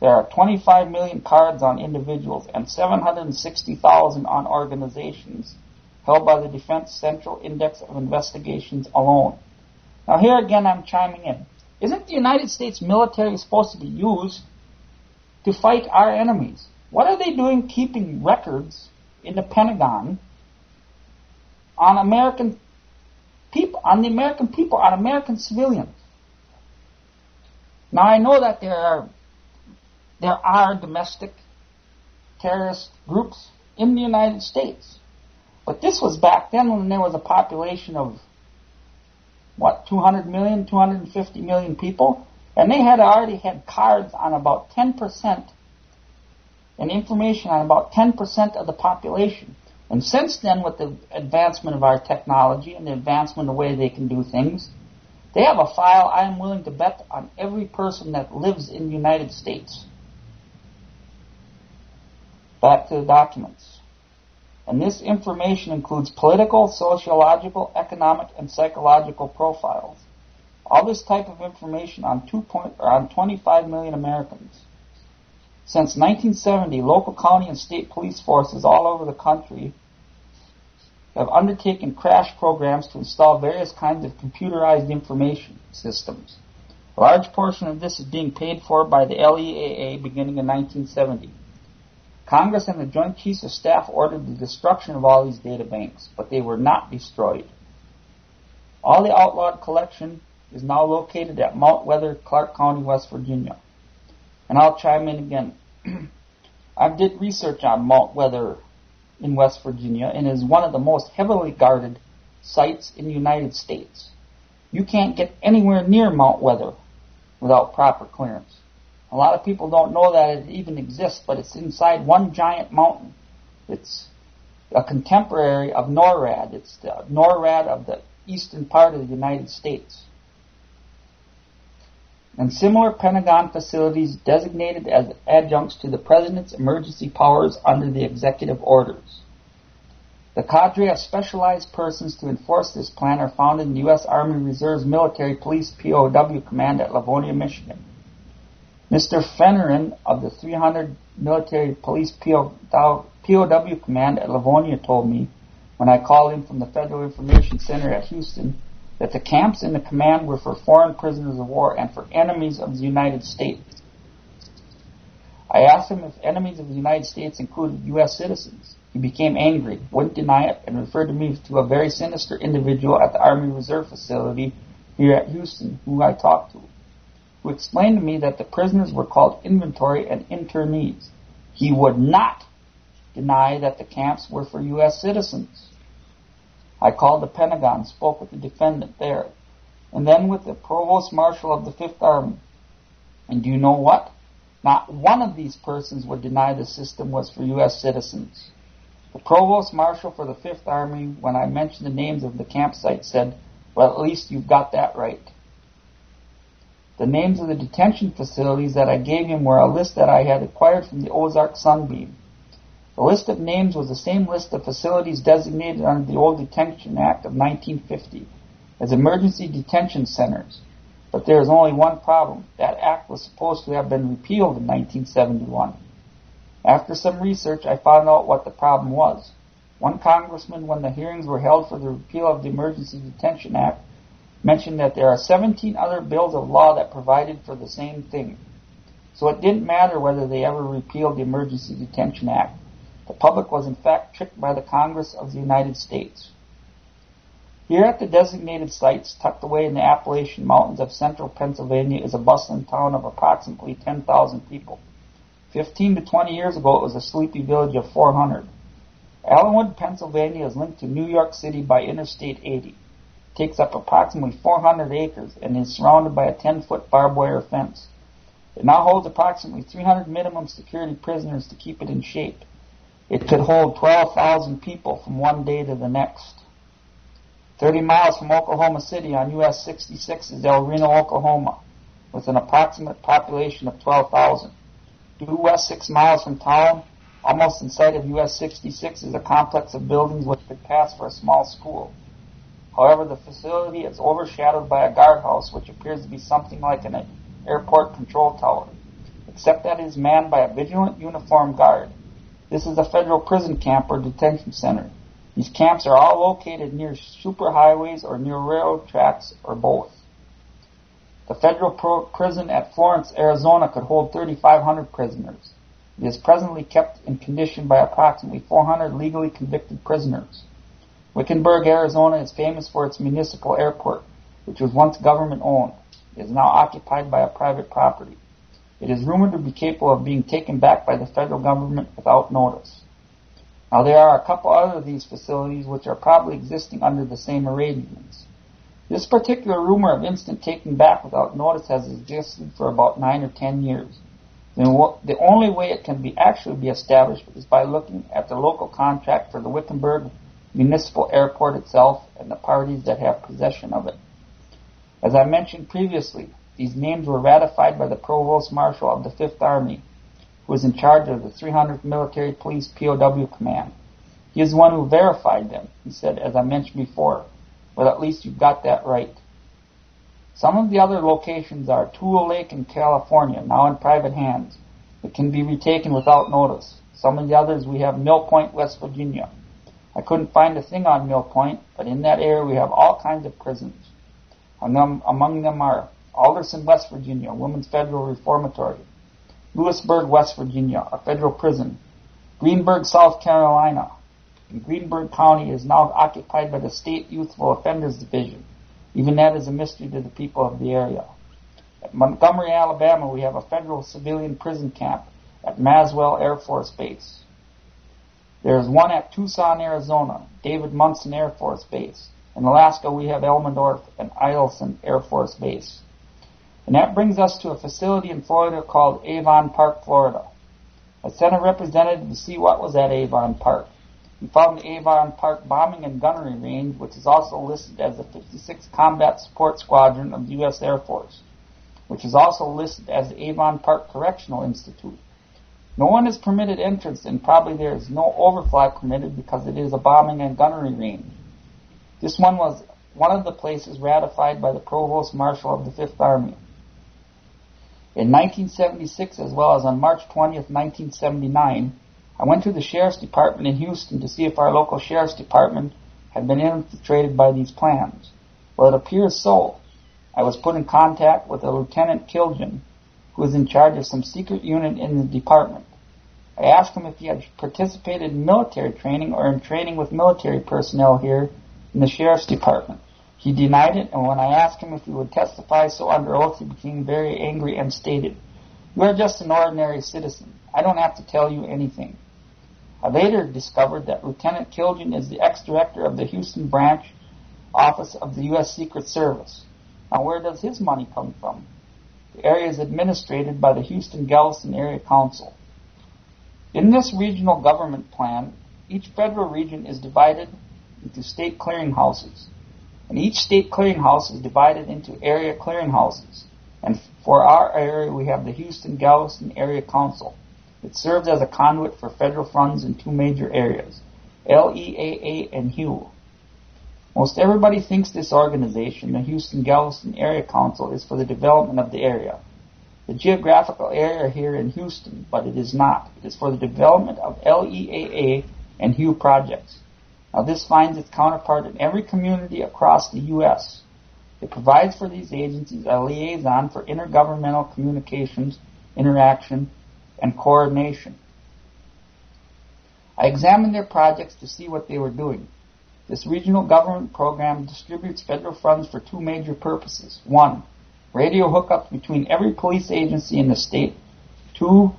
There are 25 million cards on individuals and 760,000 on organizations held by the Defense Central Index of Investigations alone. Now here again I'm chiming in. Isn't the United States military supposed to be used to fight our enemies? What are they doing keeping records in the Pentagon on American people, on American civilians? Now, I know that there are domestic terrorist groups in the United States, but this was back then when there was a population of, 200 million, 250 million people, and they had already had cards on about 10% and information on about 10% of the population. And since then, with the advancement of our technology and the advancement of the way they can do things, they have a file, I am willing to bet, on every person that lives in the United States. Back to the documents. And this information includes political, sociological, economic, and psychological profiles. All this type of information on 25 million Americans. Since 1970, local, county, and state police forces all over the country have undertaken crash programs to install various kinds of computerized information systems. A large portion of this is being paid for by the LEAA beginning in 1970. Congress and the Joint Chiefs of Staff ordered the destruction of all these data banks, but they were not destroyed. All the outlawed collection is now located at Mount Weather, Clark County, West Virginia. And I'll chime in again. I did research on Mount Weather in West Virginia, and is one of the most heavily guarded sites in the United States. You can't get anywhere near Mount Weather without proper clearance. A lot of people don't know that it even exists, but it's inside one giant mountain. It's a contemporary of NORAD. It's the NORAD of the eastern part of the United States. And similar Pentagon facilities designated as adjuncts to the President's emergency powers under the executive orders. The cadre of specialized persons to enforce this plan are found in the U.S. Army Reserve's Military Police POW Command at Livonia, Michigan. Mr. Fennerin of the 300 Military Police POW Command at Livonia told me, when I called him from the Federal Information Center at Houston, that the camps in the command were for foreign prisoners of war and for enemies of the United States. I asked him if enemies of the United States included U.S. citizens. He became angry, wouldn't deny it, and referred me to a very sinister individual at the Army Reserve facility here at Houston, who I talked to, who explained to me that the prisoners were called inventory and internees. He would not deny that the camps were for U.S. citizens. I called the Pentagon, spoke with the defendant there, and then with the Provost Marshal of the Fifth Army. And do you know what? Not one of these persons would deny the system was for U.S. citizens. The Provost Marshal for the Fifth Army, when I mentioned the names of the campsites, said, well, at least you've got that right. The names of the detention facilities that I gave him were a list that I had acquired from the Ozark Sunbeam. The list of names was the same list of facilities designated under the old Detention Act of 1950 as emergency detention centers. But there is only one problem. That act was supposed to have been repealed in 1971. After some research, I found out what the problem was. One congressman, when the hearings were held for the repeal of the Emergency Detention Act, mentioned that there are 17 other bills of law that provided for the same thing. So it didn't matter whether they ever repealed the Emergency Detention Act. The public was in fact tricked by the Congress of the United States. Here at the designated sites, tucked away in the Appalachian Mountains of central Pennsylvania, is a bustling town of approximately 10,000 people. 15 to 20 years ago, it was a sleepy village of 400. Allenwood, Pennsylvania is linked to New York City by Interstate 80. It takes up approximately 400 acres and is surrounded by a 10-foot barbed wire fence. It now holds approximately 300 minimum security prisoners to keep it in shape. It could hold 12,000 people from one day to the next. 30 miles from Oklahoma City on US 66 is El Reno, Oklahoma, with an approximate population of 12,000. Due west 6 miles from town, almost in sight of US 66, is a complex of buildings which could pass for a small school. However, the facility is overshadowed by a guardhouse which appears to be something like an airport control tower, except that it is manned by a vigilant uniformed guard. This is a federal prison camp or detention center. These camps are all located near superhighways or near railroad tracks or both. The federal prison at Florence, Arizona could hold 3,500 prisoners. It is presently kept in condition by approximately 400 legally convicted prisoners. Wickenburg, Arizona is famous for its municipal airport, which was once government-owned. It is now occupied by a private property. It is rumored to be capable of being taken back by the federal government without notice. Now, there are a couple other of these facilities which are probably existing under the same arrangements. This particular rumor of instant taking back without notice has existed for about 9 or 10 years. The only way it can actually be established is by looking at the local contract for the Wickenburg Municipal Airport itself and the parties that have possession of it. As I mentioned previously, these names were ratified by the Provost Marshal of the 5th Army, who is in charge of the 300th Military Police POW Command. He is the one who verified them, he said, as I mentioned before. But at least you've got that right. Some of the other locations are Tule Lake in California, now in private hands. It can be retaken without notice. Some of the others we have Mill Point, West Virginia. I couldn't find a thing on Mill Point, but in that area we have all kinds of prisons. Among them are Alderson, West Virginia, Women's Federal Reformatory. Lewisburg, West Virginia, a federal prison. Greenburg, South Carolina. In Greenburg County is now occupied by the State Youthful Offenders Division. Even that is a mystery to the people of the area. At Montgomery, Alabama, we have a federal civilian prison camp at Maswell Air Force Base. There is one at Tucson, Arizona, David Munson Air Force Base. In Alaska, we have Elmendorf and Eielson Air Force Base. And that brings us to a facility in Florida called Avon Park, Florida. I sent a representative to see what was at Avon Park. We found the Avon Park Bombing and Gunnery Range, which is also listed as the 56th Combat Support Squadron of the U.S. Air Force, which is also listed as the Avon Park Correctional Institute. No one is permitted entrance, and probably there is no overfly permitted because it is a bombing and gunnery range. This one was one of the places ratified by the Provost Marshal of the 5th Army. In 1976, as well as on March 20th, 1979, I went to the Sheriff's Department in Houston to see if our local Sheriff's Department had been infiltrated by these plans. Well, it appears so. I was put in contact with a Lieutenant Kilgen, who was in charge of some secret unit in the department. I asked him if he had participated in military training or in training with military personnel here in the Sheriff's Department. He denied it, and when I asked him if he would testify so under oath, he became very angry and stated, "You are just an ordinary citizen. I don't have to tell you anything." I later discovered that Lieutenant Kilgen is the ex-director of the Houston branch office of the U.S. Secret Service. Now, where does his money come from? The area is administrated by the Houston-Galveston Area Council. In this regional government plan, each federal region is divided into state clearinghouses, and each state clearinghouse is divided into area clearinghouses. And for our area, we have the Houston-Galveston Area Council. It serves as a conduit for federal funds in two major areas, LEAA and HUE. Most everybody thinks this organization, the Houston-Galveston Area Council, is for the development of the area, the geographical area here in Houston, but it is not. It is for the development of LEAA and HUE projects. Now, this finds its counterpart in every community across the U.S. It provides for these agencies a liaison for intergovernmental communications, interaction, and coordination. I examined their projects to see what they were doing. This regional government program distributes federal funds for two major purposes. 1, radio hookups between every police agency in the state. 2,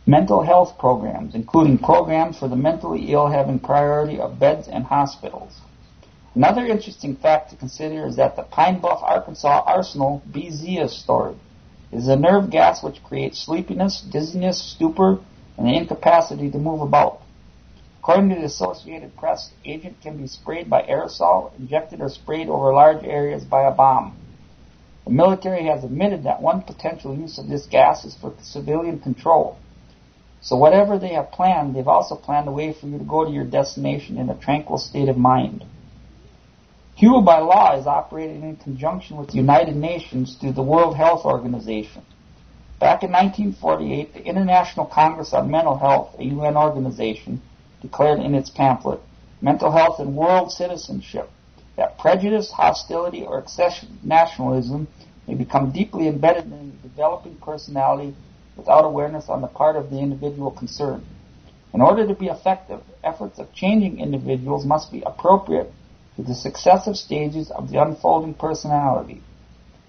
mental health programs, including programs for the mentally ill having priority of beds and hospitals. Another interesting fact to consider is that the Pine Bluff, Arkansas arsenal BZ is stored. It is a nerve gas which creates sleepiness, dizziness, stupor, and the incapacity to move about. According to the Associated Press, the agent can be sprayed by aerosol, injected or sprayed over large areas by a bomb. The military has admitted that one potential use of this gas is for civilian control. So whatever they have planned, they've also planned a way for you to go to your destination in a tranquil state of mind. HUE by law is operated in conjunction with the United Nations through the World Health Organization. Back in 1948, the International Congress on Mental Health, a UN organization, declared in its pamphlet, Mental Health and World Citizenship, that prejudice, hostility, or excessive nationalism may become deeply embedded in the developing personality without awareness on the part of the individual concerned. In order to be effective, efforts of changing individuals must be appropriate to the successive stages of the unfolding personality.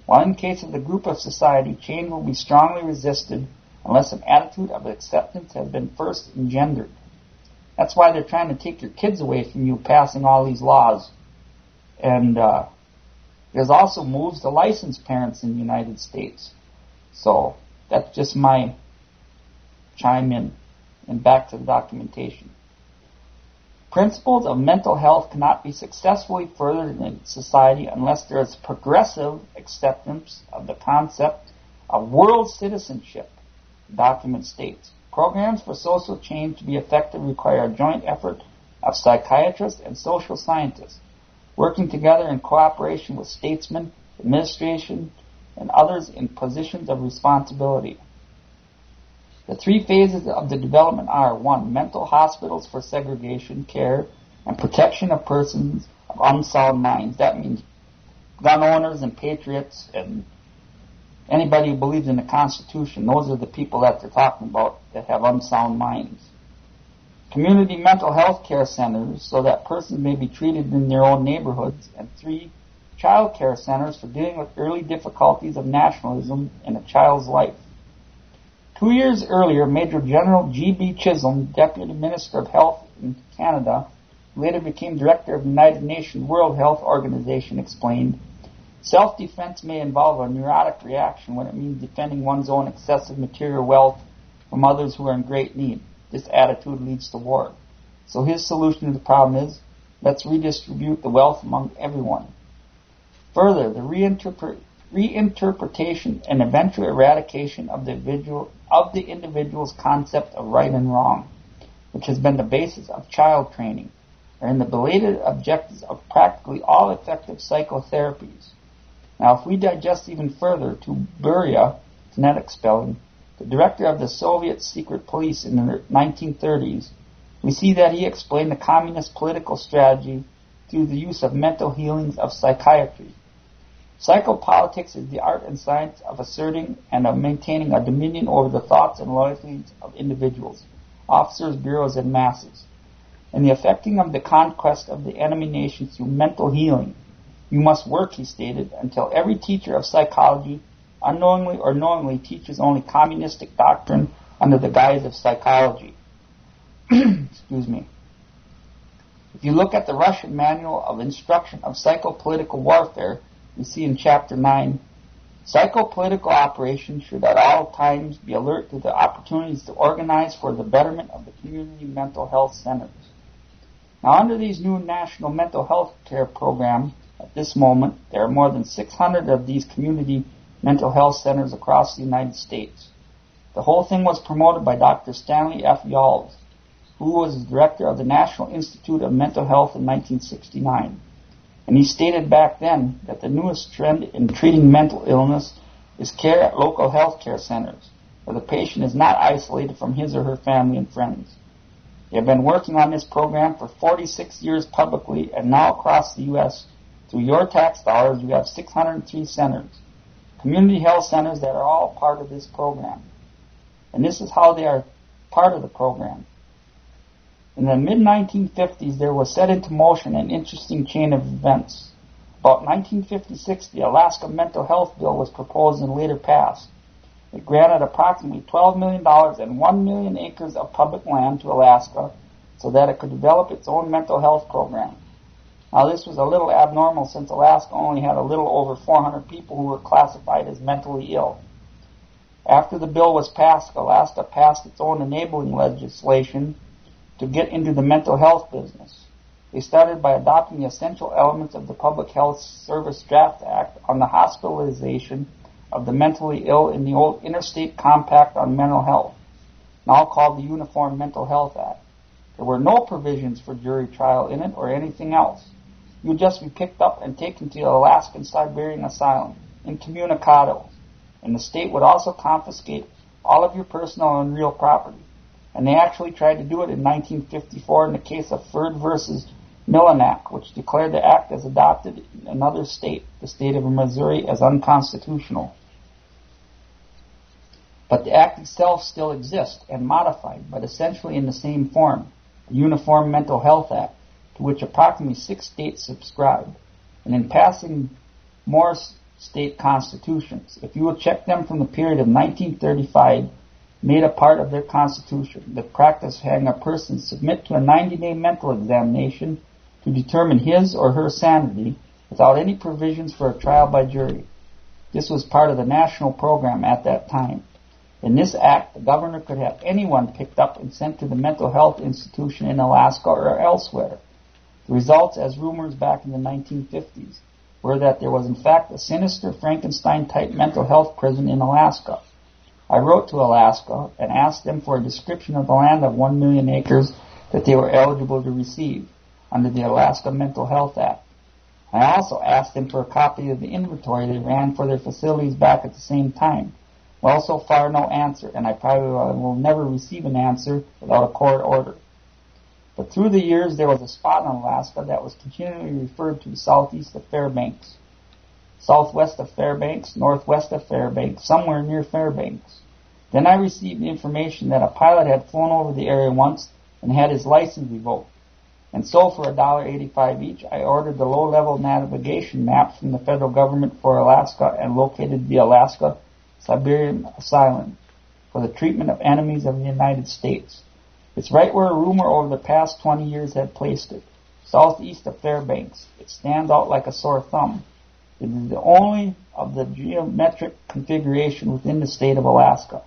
While in case of the group of society, change will be strongly resisted unless an attitude of acceptance has been first engendered. That's why they're trying to take your kids away from you, passing all these laws. And there's also moves to license parents in the United States. So that's just my chime in. And back to the documentation. Principles of mental health cannot be successfully furthered in society unless there is progressive acceptance of the concept of world citizenship. The document states, programs for social change to be effective require a joint effort of psychiatrists and social scientists, working together in cooperation with statesmen, administration, and others in positions of responsibility. The three phases of the development are: 1. Mental hospitals for segregation, care, and protection of persons of unsound minds. That means gun owners and patriots and anybody who believes in the Constitution. Those are the people that they're talking about that have unsound minds. Community mental health care centers so that persons may be treated in their own neighborhoods. And 3. Child care centers for dealing with early difficulties of nationalism in a child's life. 2 years earlier, Major General G.B. Chisholm, Deputy Minister of Health in Canada, who later became Director of the United Nations World Health Organization, explained, self-defense may involve a neurotic reaction when it means defending one's own excessive material wealth from others who are in great need. This attitude leads to war. So his solution to the problem is, let's redistribute the wealth among everyone. Further, the reinterpretation and eventual eradication of the individual's concept of right and wrong, which has been the basis of child training, are in the belated objectives of practically all effective psychotherapies. Now, if we digest even further to Beria, phonetic spelling, the director of the Soviet secret police in the 1930s, we see that he explained the communist political strategy through the use of mental healings of psychiatry. Psychopolitics is the art and science of asserting and of maintaining a dominion over the thoughts and loyalties of individuals, officers, bureaus, and masses, and the effecting of the conquest of the enemy nations through mental healing. You must work, he stated, until every teacher of psychology, unknowingly or knowingly, teaches only communistic doctrine under the guise of psychology. Excuse me. If you look at the Russian Manual of Instruction of Psychopolitical Warfare, you see in Chapter 9, psychopolitical operations should at all times be alert to the opportunities to organize for the betterment of the community mental health centers. Now, under these new national mental health care programs, at this moment, there are more than 600 of these community mental health centers across the United States. The whole thing was promoted by Dr. Stanley F. Yalls, who was the director of the National Institute of Mental Health in 1969. And he stated back then that the newest trend in treating mental illness is care at local health care centers, where the patient is not isolated from his or her family and friends. They have been working on this program for 46 years publicly, and now across the U.S., through your tax dollars, you have 603 centers, community health centers that are all part of this program. And this is how they are part of the program. In the mid-1950s, there was set into motion an interesting chain of events. About 1956, the Alaska Mental Health Bill was proposed and later passed. It granted approximately $12 million and 1 million acres of public land to Alaska so that it could develop its own mental health program. Now, this was a little abnormal since Alaska only had a little over 400 people who were classified as mentally ill. After the bill was passed, Alaska passed its own enabling legislation to get into the mental health business. They started by adopting the essential elements of the Public Health Service Draft Act on the hospitalization of the mentally ill in the old Interstate Compact on Mental Health, now called the Uniform Mental Health Act. There were no provisions for jury trial in it or anything else. You'd just be picked up and taken to the Alaskan Siberian Asylum, incommunicado, and the state would also confiscate all of your personal and real property. And they actually tried to do it in 1954 in the case of Ferd versus Milanak, which declared the act as adopted in another state, the state of Missouri, as unconstitutional. But the Act itself still exists and modified, but essentially in the same form, a Uniform Mental Health Act, to which approximately 6 states subscribe. And in passing more state constitutions, if you will check them from the period of 1935, made a part of their constitution, the practice of having a person submit to a 90-day mental examination to determine his or her sanity without any provisions for a trial by jury. This was part of the national program at that time. In this act, the governor could have anyone picked up and sent to the mental health institution in Alaska or elsewhere. The results, as rumors back in the 1950s, were that there was in fact a sinister Frankenstein-type mental health prison in Alaska. I wrote to Alaska and asked them for a description of the land of 1 million acres that they were eligible to receive under the Alaska Mental Health Act. I also asked them for a copy of the inventory they ran for their facilities back at the same time. Well, so far, no answer, and I probably will never receive an answer without a court order. But through the years, there was a spot in Alaska that was continually referred to southeast of Fairbanks, southwest of Fairbanks, northwest of Fairbanks, somewhere near Fairbanks. Then I received the information that a pilot had flown over the area once and had his license revoked. And so for $1.85 each, I ordered the low-level navigation map from the federal government for Alaska and located the Alaska Siberian Asylum for the treatment of enemies of the United States. It's right where a rumor over the past 20 years had placed it, southeast of Fairbanks. It stands out like a sore thumb. It is the only of the geometric configuration within the state of Alaska,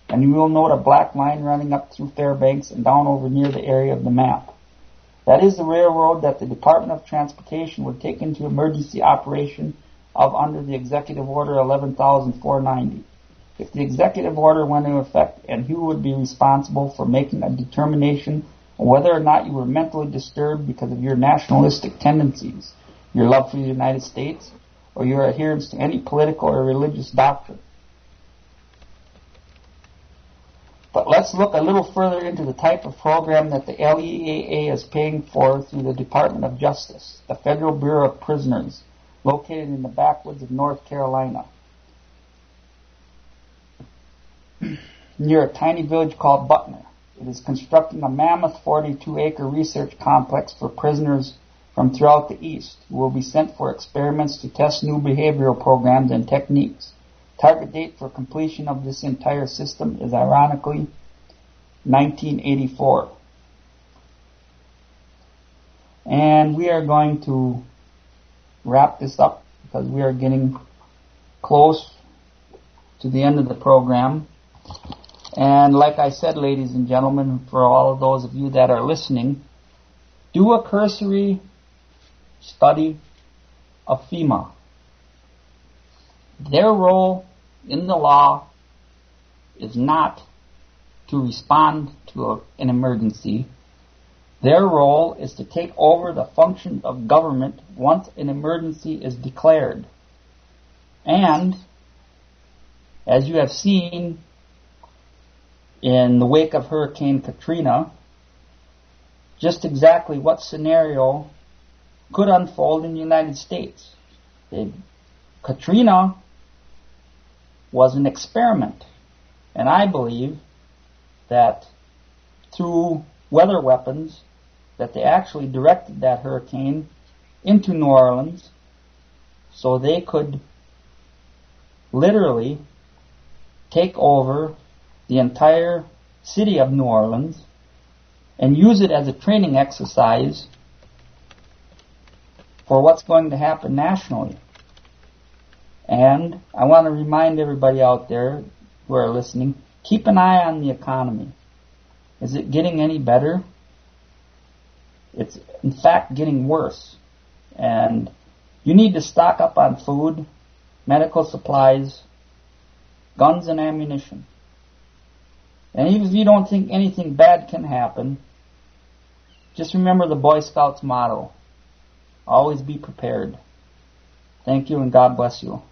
and you will note a black line running up through Fairbanks and down over near the area of the map. That is the railroad that the Department of Transportation would take into emergency operation of under the Executive Order 11,490. If the Executive Order went into effect, and who would be responsible for making a determination on whether or not you were mentally disturbed because of your nationalistic tendencies, your love for the United States, or your adherence to any political or religious doctrine. But let's look a little further into the type of program that the LEAA is paying for through the Department of Justice, the Federal Bureau of Prisoners, located in the backwoods of North Carolina, near a tiny village called Butner. It is constructing a mammoth 42-acre research complex for prisoners from throughout the East who will be sent for experiments to test new behavioral programs and techniques. Target date for completion of this entire system is ironically 1984. And we are going to wrap this up because we are getting close to the end of the program. And like I said, ladies and gentlemen, for all of those of you that are listening, do a cursory study of FEMA. Their role in the law is not to respond to an emergency. Their role is to take over the functions of government once an emergency is declared. And, as you have seen in the wake of Hurricane Katrina, just exactly what scenario could unfold in the United States. Katrina was an experiment, and I believe that through weather weapons that they actually directed that hurricane into New Orleans so they could literally take over the entire city of New Orleans and use it as a training exercise for what's going to happen nationally. And I want to remind everybody out there who are listening, keep an eye on the economy. Is it getting any better? It's in fact getting worse. And you need to stock up on food, medical supplies, guns and ammunition. And even if you don't think anything bad can happen, just remember the Boy Scouts motto, always be prepared. Thank you and God bless you.